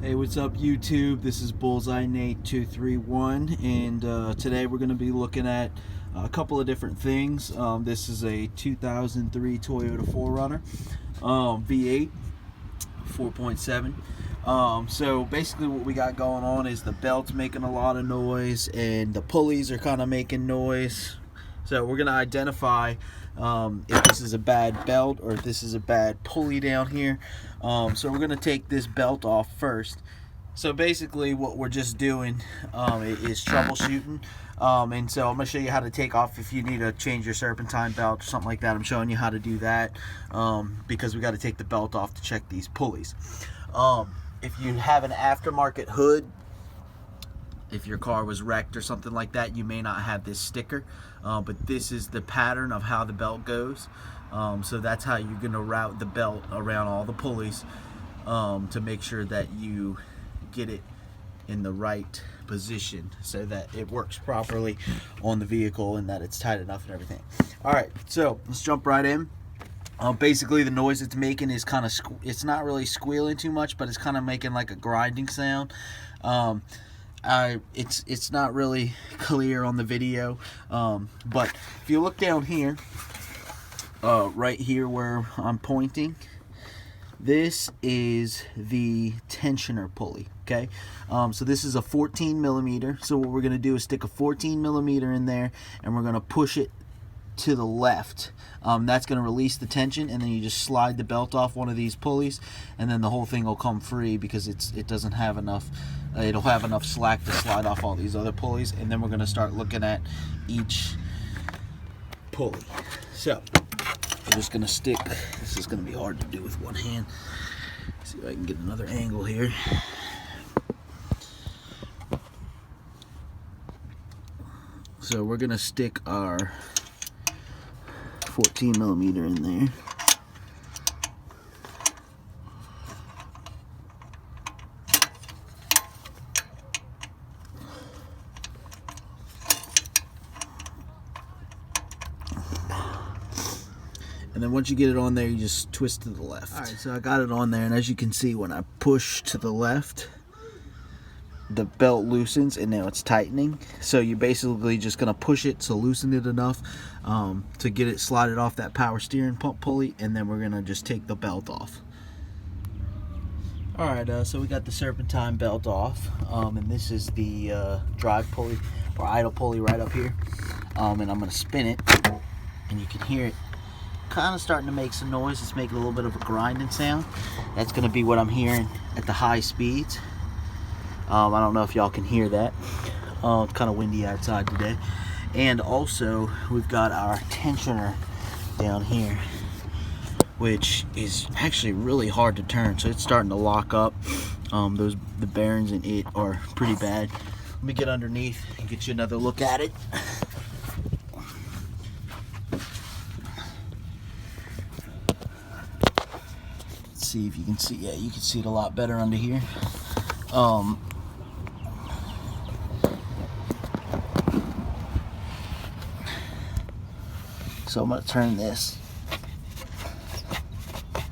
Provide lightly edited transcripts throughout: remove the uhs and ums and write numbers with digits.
Hey, what's up YouTube? This is Bullseye Nate 231, and today we're going to be looking at a couple of different things. This is a 2003 Toyota 4Runner V8 4.7. So basically what we got going on is the belt's making a lot of noise and the pulleys are kind of making noise. So we're going to identify if this is a bad belt or if this is a bad pulley down here. So we're going to take this belt off first. So basically what we're just doing is troubleshooting. And so I'm going to show you how to take off if you need to change your Serpentine belt or something like that. I'm showing you how to do that because we got to take the belt off to check these pulleys. If you have an aftermarket hood, if your car was wrecked or something like that, you may not have this sticker, but this is the pattern of how the belt goes. So that's how you're going to route the belt around all the pulleys to make sure that you get it in the right position so that it works properly on the vehicle and that it's tight enough and everything. Alright, so let's jump right in. Basically the noise it's making is kind of, it's not really squealing too much, but it's kind of making like a grinding sound. It's not really clear on the video, but if you look down here, right here where I'm pointing, this is the tensioner pulley. Okay, so this is a 14 millimeter. So what we're going to do is stick a 14 millimeter in there, and we're going to push it to the left. That's going to release the tension, and then you just slide the belt off one of these pulleys, and then the whole thing will come free because it doesn't have enough. It'll have enough slack to slide off all these other pulleys, and then we're going to start looking at each pulley. So we're just going to stick. This is going to be hard to do with one hand. See if I can get another angle here. So we're going to stick our 14 millimeter in there. And then once you get it on there, you just twist to the left. Alright, so I got it on there, and as you can see, when I push to the left, the belt loosens, and now it's tightening. So you're basically just going to push it to loosen it enough to get it slided off that power steering pump pulley, and then we're going to just take the belt off. Alright, so we got the Serpentine belt off, and this is the drive pulley or idle pulley right up here, and I'm going to spin it, and you can hear it kind of starting to make some noise. It's making a little bit of a grinding sound. That's going to be what I'm hearing at the high speeds. I don't know if y'all can hear that. It's kind of windy outside today. And also we've got our tensioner down here, which is actually really hard to turn, so it's starting to lock up. The bearings in it are pretty bad. Let me get underneath and get you another look at it. See if you can see. Yeah, you can see it a lot better under here. So I'm going to turn this.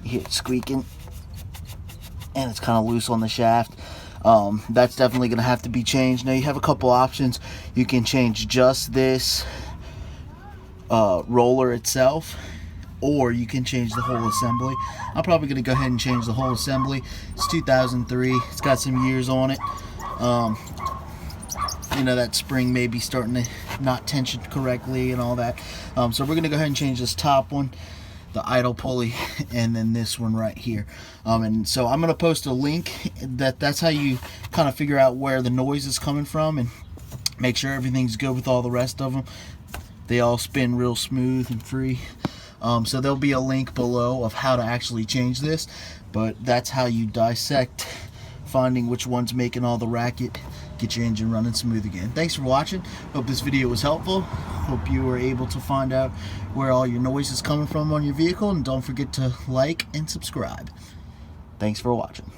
You hear it squeaking, and it's kind of loose on the shaft. That's definitely going to have to be changed. Now you have a couple options. You can change just this roller itself, or you can change the whole assembly. I'm probably going to go ahead and change the whole assembly. It's 2003. It's got some years on it. You know, that spring may be starting to not tension correctly and all that. So we're going to go ahead and change this top one, the idle pulley, and then this one right here. And so I'm going to post a link. That's how you kind of figure out where the noise is coming from and make sure everything's good with all the rest of them. They all spin real smooth and free. So there'll be a link below of how to actually change this, but that's how you dissect finding which one's making all the racket, get your engine running smooth again. Thanks for watching. Hope this video was helpful. Hope you were able to find out where all your noise is coming from on your vehicle, and don't forget to like and subscribe. Thanks for watching.